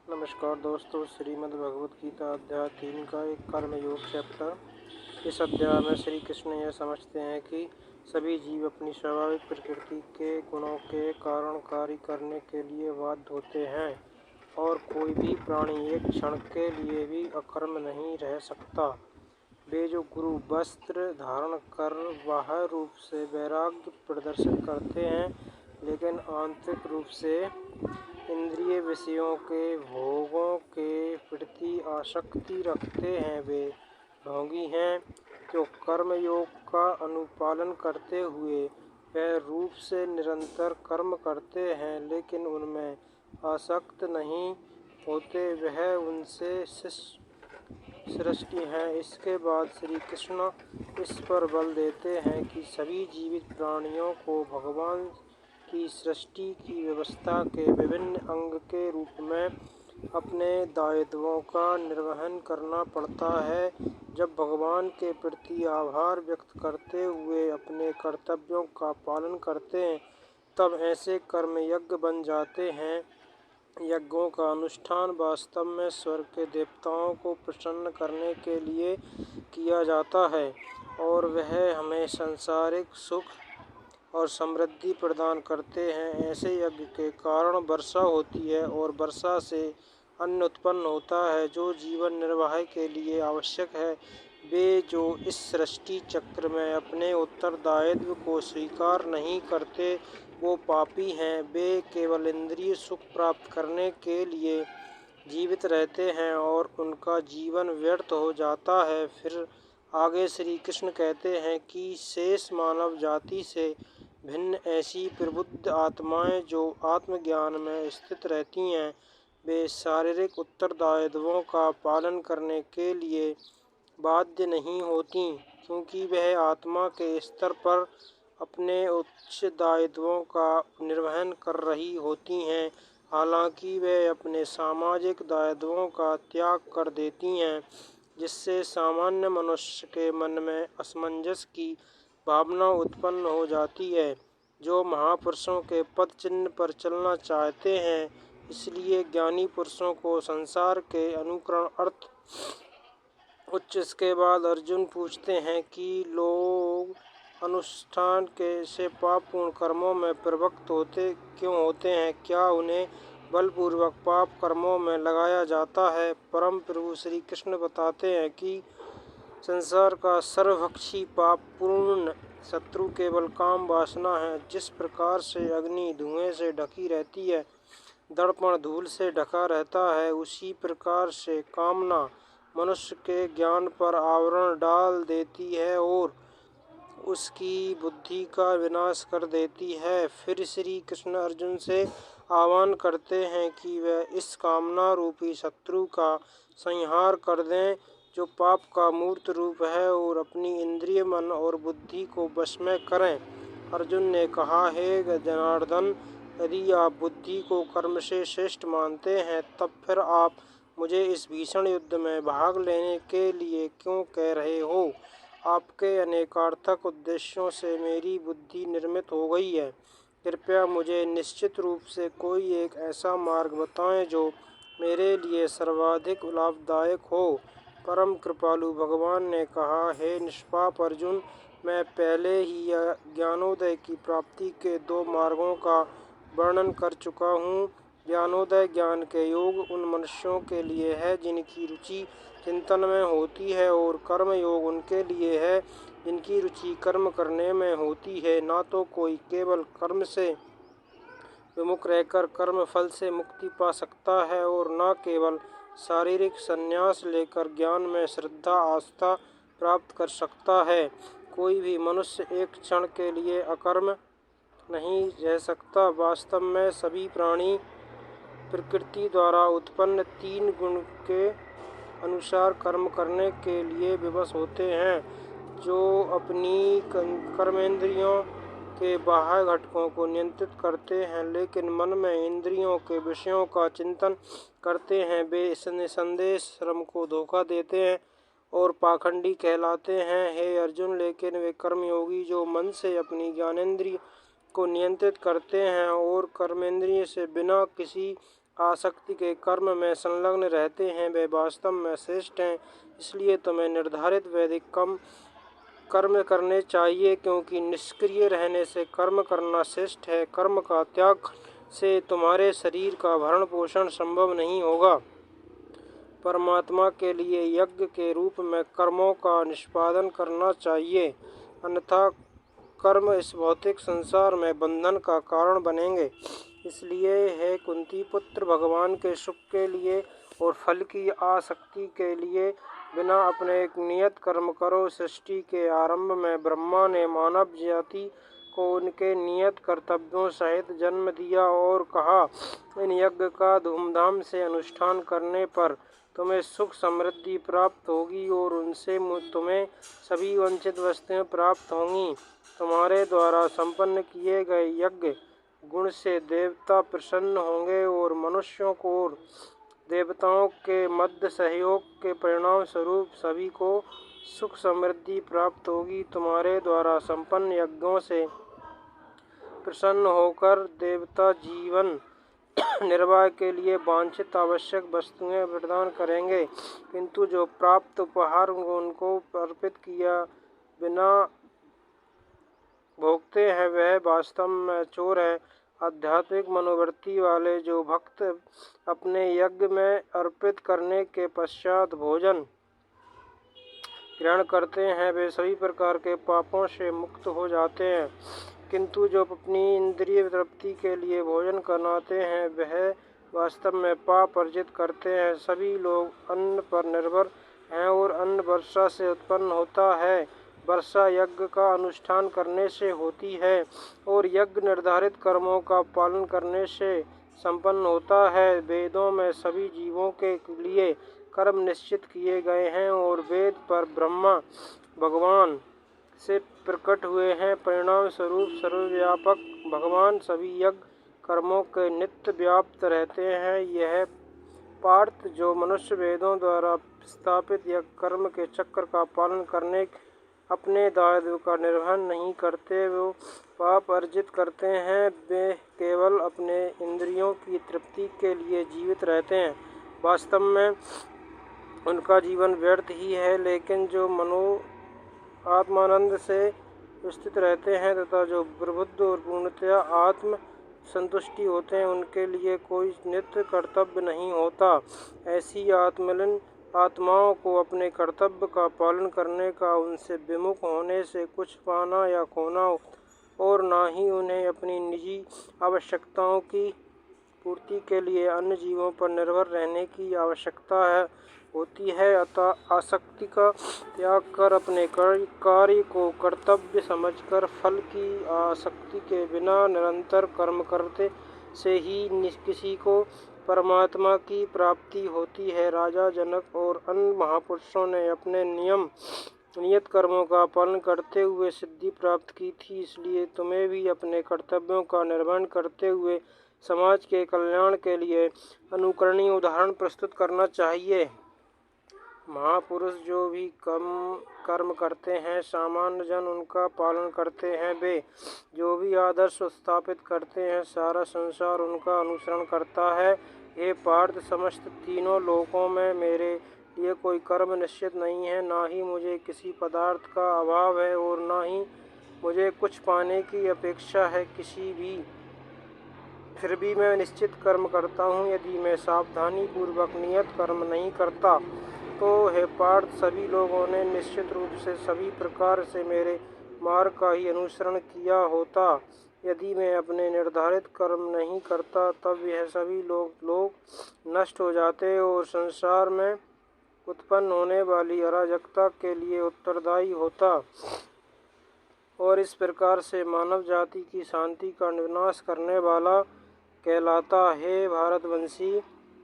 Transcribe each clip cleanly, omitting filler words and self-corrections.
नमस्कार दोस्तों, श्रीमद् भगवद गीता अध्याय 3 का एक कर्मयोग चैप्टर। इस अध्याय में श्री कृष्ण यह समझते हैं कि सभी जीव अपनी स्वाभाविक प्रकृति के गुणों के कारण कार्य करने के लिए बाध्य होते हैं और कोई भी प्राणी एक क्षण के लिए भी अकर्म नहीं रह सकता। वे जो गुरु वस्त्र धारण कर बाह्य रूप से वैराग्य प्रदर्शित करते हैं, लेकिन आंतरिक रूप से इंद्रिय विषयों के भोगों के प्रति आसक्ति रखते हैं, वे ढोंगी हैं जो कर्मयोग का अनुपालन करते हुए वह रूप से निरंतर कर्म करते हैं, लेकिन उनमें आसक्त नहीं होते, वह उनसे सृष्टि हैं। इसके बाद श्री कृष्ण इस पर बल देते हैं कि सभी जीवित प्राणियों को भगवान की सृष्टि की व्यवस्था के विभिन्न अंग के रूप में अपने दायित्वों का निर्वहन करना पड़ता है। जब भगवान के प्रति आभार व्यक्त करते हुए अपने कर्तव्यों का पालन करते हैं, तब ऐसे कर्म यज्ञ बन जाते हैं। यज्ञों का अनुष्ठान वास्तव में स्वर्ग के देवताओं को प्रसन्न करने के लिए किया जाता है और वह हमें सांसारिक सुख और समृद्धि प्रदान करते हैं। ऐसे यज्ञ के कारण वर्षा होती है और वर्षा से अन्न उत्पन्न होता है जो जीवन निर्वाह के लिए आवश्यक है। वे जो इस सृष्टि चक्र में अपने उत्तरदायित्व को स्वीकार नहीं करते, वो पापी हैं। वे केवल इंद्रिय सुख प्राप्त करने के लिए जीवित रहते हैं और उनका जीवन व्यर्थ हो जाता है। फिर आगे श्री कृष्ण कहते हैं कि शेष मानव जाति से भिन्न ऐसी प्रबुद्ध आत्माएं जो आत्मज्ञान में स्थित रहती हैं, वे शारीरिक उत्तरदायित्वों का पालन करने के लिए बाध्य नहीं होती, क्योंकि वह आत्मा के स्तर पर अपने उच्च दायित्वों का निर्वहन कर रही होती हैं। हालांकि वे अपने सामाजिक दायित्वों का त्याग कर देती हैं, जिससे सामान्य मनुष्य के मन में असमंजस की भावना उत्पन्न हो जाती है। जो महापुरुषों के पद चिन्ह पर चलना चाहते हैं, इसलिए ज्ञानी पुरुषों को संसार के अनुकरण अर्थ उच्च। इसके बाद अर्जुन पूछते हैं कि लोग अनुष्ठान के से पापपूर्ण कर्मों में प्रवृत्त क्यों होते हैं? क्या उन्हें बलपूर्वक पाप कर्मों में लगाया जाता है? परम प्रभु श्री कृष्ण बताते हैं कि संसार का सर्वभक्षी पापपूर्ण शत्रु केवल काम वासना है। जिस प्रकार से अग्नि धुएं से ढकी रहती है, दर्पण धूल से ढका रहता है, उसी प्रकार से कामना मनुष्य के ज्ञान पर आवरण डाल देती है और उसकी बुद्धि का विनाश कर देती है। फिर श्री कृष्ण अर्जुन से आह्वान करते हैं कि वह इस कामना रूपी शत्रु का संहार कर दें, जो पाप का मूर्त रूप है, और अपनी इंद्रिय, मन और बुद्धि को वश में करें। अर्जुन ने कहा, हे जनार्दन, यदि आप बुद्धि को कर्म से श्रेष्ठ मानते हैं, तब फिर आप मुझे इस भीषण युद्ध में भाग लेने के लिए क्यों कह रहे हो? आपके अनेकार्थक उद्देश्यों से मेरी बुद्धि निर्मित हो गई है। कृपया मुझे निश्चित रूप से कोई एक ऐसा मार्ग बताएं जो मेरे लिए सर्वाधिक लाभदायक हो। परम कृपालु भगवान ने कहा, हे निष्पाप अर्जुन, मैं पहले ही ज्ञानोदय की प्राप्ति के 2 मार्गों का वर्णन कर चुका हूँ। ज्ञानोदय ज्ञान के योग उन मनुष्यों के लिए है जिनकी रुचि चिंतन में होती है, और कर्म योग उनके लिए है जिनकी रुचि कर्म करने में होती है। ना तो कोई केवल कर्म से विमुख रहकर कर्म फल से मुक्ति पा सकता है, और न केवल शारीरिक संन्यास लेकर ज्ञान में श्रद्धा आस्था प्राप्त कर सकता है। कोई भी मनुष्य एक क्षण के लिए अकर्म नहीं रह सकता। वास्तव में सभी प्राणी प्रकृति द्वारा उत्पन्न 3 गुण के अनुसार कर्म करने के लिए विवश होते हैं, जो अपनी कर्मेंद्रियों के बाह्य घटकों को नियंत्रित करते हैं, लेकिन मन में इंद्रियों के विषयों का चिंतन करते हैं। वे निसंदेह श्रम को धोखा देते हैं और पाखंडी कहलाते हैं। हे अर्जुन, लेकिन वे कर्मयोगी जो मन से अपनी ज्ञानेंद्रिय को नियंत्रित करते हैं और कर्मेंद्रिय से बिना किसी आसक्ति के कर्म में संलग्न रहते हैं वे वास्तव में श्रेष्ठ हैं। इसलिए तुम्हें निर्धारित वैदिक कर्म करने चाहिए, क्योंकि निष्क्रिय रहने से कर्म करना श्रेष्ठ है। कर्म का त्याग से तुम्हारे शरीर का भरण पोषण संभव नहीं होगा। परमात्मा के लिए यज्ञ के रूप में कर्मों का निष्पादन करना चाहिए, अन्यथा कर्म इस भौतिक संसार में बंधन का कारण बनेंगे। इसलिए हे कुंती पुत्र, भगवान के सुख के लिए और फल की आसक्ति के लिए बिना अपने नियत कर्म करो। सृष्टि के आरंभ में ब्रह्मा ने मानव जाति को उनके नियत कर्तव्यों सहित जन्म दिया और कहा, इन यज्ञ का धूमधाम से अनुष्ठान करने पर तुम्हें सुख समृद्धि प्राप्त होगी और उनसे तुम्हें सभी वांछित वस्तुएं प्राप्त होंगी। तुम्हारे द्वारा संपन्न किए गए यज्ञ गुण से देवता प्रसन्न होंगे और मनुष्यों को और देवताओं के मध्य सहयोग के परिणाम स्वरूप सभी को सुख समृद्धि प्राप्त होगी। तुम्हारे द्वारा संपन्न यज्ञों से प्रसन्न होकर देवता जीवन निर्वाह के लिए वांछित आवश्यक वस्तुएं प्रदान करेंगे, किंतु जो प्राप्त उपहार उनको अर्पित किया बिना भोगते हैं वह वास्तव में चोर है। आध्यात्मिक मनोवृत्ति वाले जो भक्त अपने यज्ञ में अर्पित करने के पश्चात भोजन ग्रहण करते हैं वे सभी प्रकार के पापों से मुक्त हो जाते हैं, किंतु जो अपनी इंद्रिय तृप्ति के लिए भोजन बनाते हैं वह वास्तव में पाप अर्जित करते हैं। सभी लोग अन्न पर निर्भर हैं और अन्न वर्षा से उत्पन्न होता है। वर्षा यज्ञ का अनुष्ठान करने से होती है और यज्ञ निर्धारित कर्मों का पालन करने से संपन्न होता है। वेदों में सभी जीवों के लिए कर्म निश्चित किए गए हैं और वेद पर ब्रह्मा भगवान से प्रकट हुए हैं। परिणाम स्वरूप सर्वव्यापक भगवान सभी यज्ञ कर्मों के नित्य व्याप्त रहते हैं। यह पार्थ, जो मनुष्य वेदों द्वारा स्थापित यज्ञ कर्म के चक्र का पालन करने अपने दायित्व का निर्वहन नहीं करते, वो पाप अर्जित करते हैं। वे केवल अपने इंद्रियों की तृप्ति के लिए जीवित रहते हैं, वास्तव में उनका जीवन व्यर्थ ही है। लेकिन जो आत्मानंद से स्थित रहते हैं तथा जो प्रबुद्ध और पूर्णतया आत्म संतुष्टि होते हैं, उनके लिए कोई नित्य कर्तव्य नहीं होता। ऐसी आत्मलीन आत्माओं को अपने कर्तव्य का पालन करने का उनसे विमुख होने से कुछ पाना या खोना और ना ही उन्हें अपनी निजी आवश्यकताओं की पूर्ति के लिए अन्य जीवों पर निर्भर रहने की आवश्यकता होती है। अतः आसक्ति का त्याग कर अपने कार्य को कर्तव्य समझकर फल की आसक्ति के बिना निरंतर कर्म करते से ही किसी को परमात्मा की प्राप्ति होती है। राजा जनक और अन्य महापुरुषों ने अपने नियत कर्मों का पालन करते हुए सिद्धि प्राप्त की थी, इसलिए तुम्हें भी अपने कर्तव्यों का निर्वहन करते हुए समाज के कल्याण के लिए अनुकरणीय उदाहरण प्रस्तुत करना चाहिए। महापुरुष जो भी कर्म करते हैं, सामान्य जन उनका पालन करते हैं। वे जो भी आदर्श स्थापित करते हैं, सारा संसार उनका अनुसरण करता है। हे पार्थ, समस्त तीनों लोकों में मेरे लिए कोई कर्म निश्चित नहीं है, ना ही मुझे किसी पदार्थ का अभाव है और ना ही मुझे कुछ पाने की अपेक्षा है किसी भी। फिर भी मैं निश्चित कर्म करता हूँ। यदि मैं सावधानी पूर्वक नियत कर्म नहीं करता तो हे पार्थ, सभी लोगों ने निश्चित रूप से सभी प्रकार से मेरे मार्ग का ही अनुसरण किया होता। यदि मैं अपने निर्धारित कर्म नहीं करता तब यह सभी लोग नष्ट हो जाते और संसार में उत्पन्न होने वाली अराजकता के लिए उत्तरदायी होता और इस प्रकार से मानव जाति की शांति का विनाश करने वाला कहलाता। हे भारतवंशी,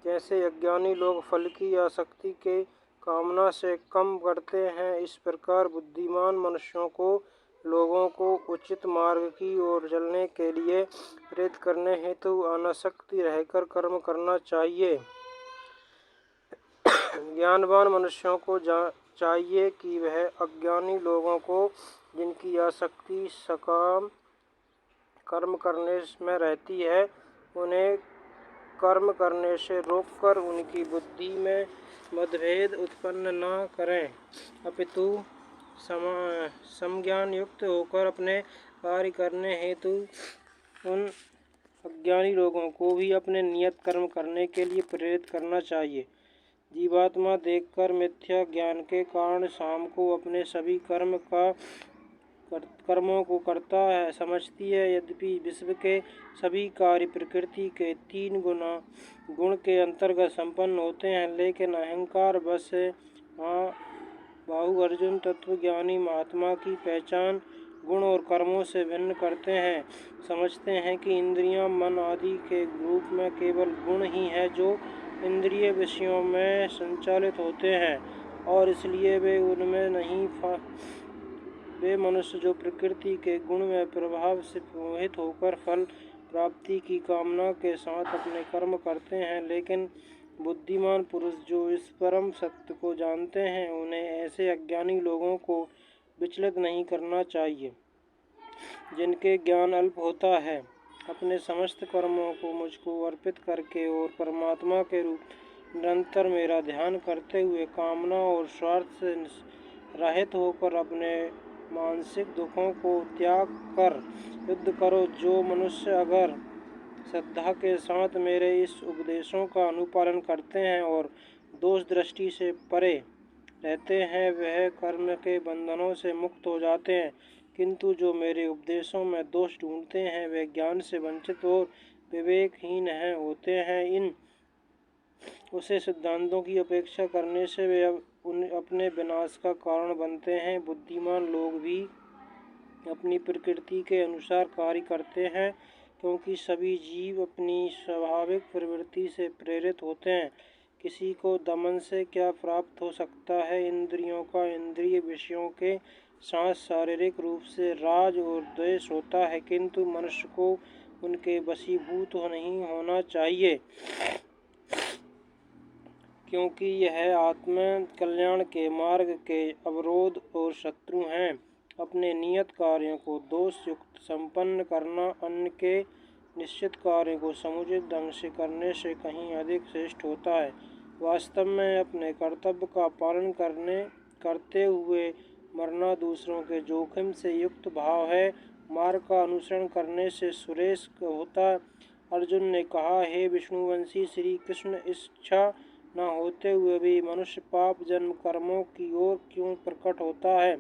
जैसे अज्ञानी लोग फल की आसक्ति के कामना से कम करते हैं, इस प्रकार बुद्धिमान मनुष्यों को लोगों को उचित मार्ग की ओर चलने के लिए प्रेरित करने हेतु अनासक्ति रहकर कर्म करना चाहिए। ज्ञानवान मनुष्यों को चाहिए कि वह अज्ञानी लोगों को, जिनकी आसक्ति सकाम कर्म करने में रहती है, उन्हें कर्म करने से रोककर उनकी बुद्धि में मतभेद उत्पन्न न करें, अपितु समज्ञान युक्त होकर अपने कार्य करने हेतु उन अज्ञानी लोगों को भी अपने नियत कर्म करने के लिए प्रेरित करना चाहिए। जीवात्मा देखकर मिथ्या ज्ञान के कारण शाम को अपने सभी कर्मों को करता है समझती है। यद्यपि विश्व के सभी कार्य प्रकृति के 3 गुण के अंतर्गत संपन्न होते हैं, लेकिन अहंकार वश बाहु अर्जुन तत्वज्ञानी महात्मा की पहचान गुण और कर्मों से भिन्न करते हैं। समझते हैं कि इंद्रियां, मन आदि के रूप में केवल गुण ही है जो इंद्रिय विषयों में संचालित होते हैं, और इसलिए वे उनमें नहीं। वे मनुष्य जो प्रकृति के गुण में प्रभाव से मोहित होकर फल प्राप्ति की कामना के साथ अपने कर्म करते हैं, लेकिन बुद्धिमान पुरुष जो इस परम सत्य को जानते हैं, उन्हें ऐसे अज्ञानी लोगों को विचलित नहीं करना चाहिए जिनके ज्ञान अल्प होता है। अपने समस्त कर्मों को मुझको अर्पित करके और परमात्मा के रूप निरंतर मेरा ध्यान करते हुए कामना और स्वार्थ से रहित होकर अपने मानसिक दुखों को त्याग कर युद्ध करो। जो मनुष्य अगर श्रद्धा के साथ मेरे इस उपदेशों का अनुपालन करते हैं और दोष दृष्टि से परे रहते हैं, वह कर्म के बंधनों से मुक्त हो जाते हैं। किंतु जो मेरे उपदेशों में दोष ढूंढते हैं, वे ज्ञान से वंचित और विवेकहीन होते हैं। इन उसे सिद्धांतों की अपेक्षा करने से वे अपने विनाश का कारण बनते हैं। बुद्धिमान लोग भी अपनी प्रकृति के अनुसार कार्य करते हैं, क्योंकि सभी जीव अपनी स्वाभाविक प्रवृत्ति से प्रेरित होते हैं। किसी को दमन से क्या प्राप्त हो सकता है? इंद्रियों का इंद्रिय विषयों के साथ शारीरिक रूप से राज और द्वेष होता है, किंतु मनुष्य को उनके वशीभूत नहीं होना चाहिए, क्योंकि यह आत्म कल्याण के मार्ग के अवरोध और शत्रु हैं। अपने नियत कार्यों को दोष युक्त संपन्न करना अन्य के निश्चित कार्य को समुचित ढंग से करने से कहीं अधिक श्रेष्ठ होता है। वास्तव में अपने कर्तव्य का पालन करते हुए मरना दूसरों के जोखिम से युक्त भाव है। मार्ग का अनुसरण करने से सुरेश होता। अर्जुन ने कहा, हे विष्णुवंशी श्री कृष्ण, इच्छा न होते हुए भी मनुष्य पाप जन्म कर्मों की ओर क्यों प्रकट होता है?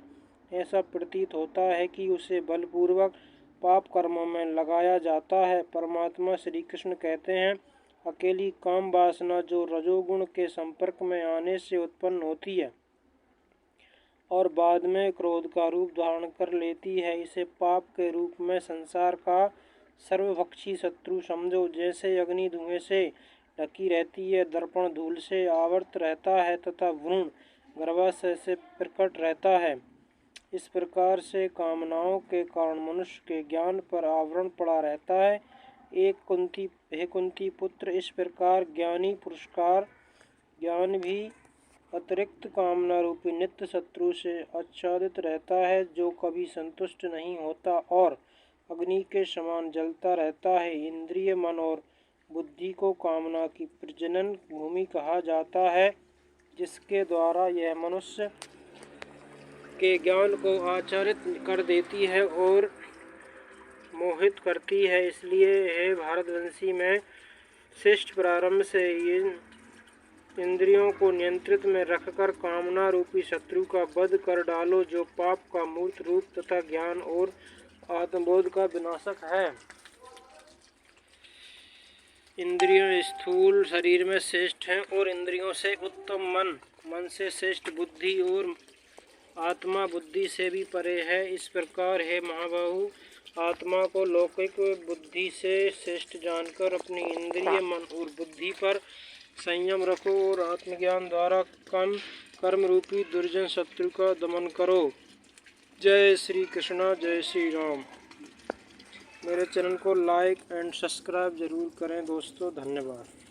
ऐसा प्रतीत होता है कि उसे बलपूर्वक पाप कर्मों में लगाया जाता है। परमात्मा श्री कृष्ण कहते हैं, अकेली काम वासना जो रजोगुण के संपर्क में आने से उत्पन्न होती है और बाद में क्रोध का रूप धारण कर लेती है, इसे पाप के रूप में संसार का सर्वभक्षी शत्रु समझो। जैसे अग्नि धुएं से ढकी रहती है, दर्पण धूल से आवृत रहता है तथा भ्रूण गर्भाशय से प्रकट रहता है, इस प्रकार से कामनाओं के कारण मनुष्य के ज्ञान पर आवरण पड़ा रहता है। हे कुंती पुत्र, इस प्रकार ज्ञानी पुरुष का ज्ञान भी अतिरिक्त कामना रूपी नित्य शत्रु से आच्छादित रहता है, जो कभी संतुष्ट नहीं होता और अग्नि के समान जलता रहता है। इंद्रिय, मन और बुद्धि को कामना की प्रजनन भूमि कहा जाता है, जिसके द्वारा यह मनुष्य के ज्ञान को आच्छादित कर देती है और मोहित करती है। इसलिए हे भारतवंशी, मैं श्रेष्ठ प्रारंभ से इन इंद्रियों को नियंत्रित में रखकर कामना रूपी शत्रु का वध कर डालो, जो पाप का मूर्त रूप तथा ज्ञान और आत्मबोध का विनाशक है। इंद्रियां स्थूल शरीर में श्रेष्ठ हैं और इंद्रियों से उत्तम मन से श्रेष्ठ बुद्धि और आत्मा बुद्धि से भी परे है। इस प्रकार हे महाबाहु, आत्मा को लौकिक बुद्धि से श्रेष्ठ जानकर अपनी इंद्रिय, मन और बुद्धि पर संयम रखो और आत्मज्ञान द्वारा कर्म रूपी दुर्जन शत्रु का दमन करो। जय श्री कृष्णा, जय श्री राम। मेरे चैनल को लाइक एंड सब्सक्राइब जरूर करें दोस्तों। धन्यवाद।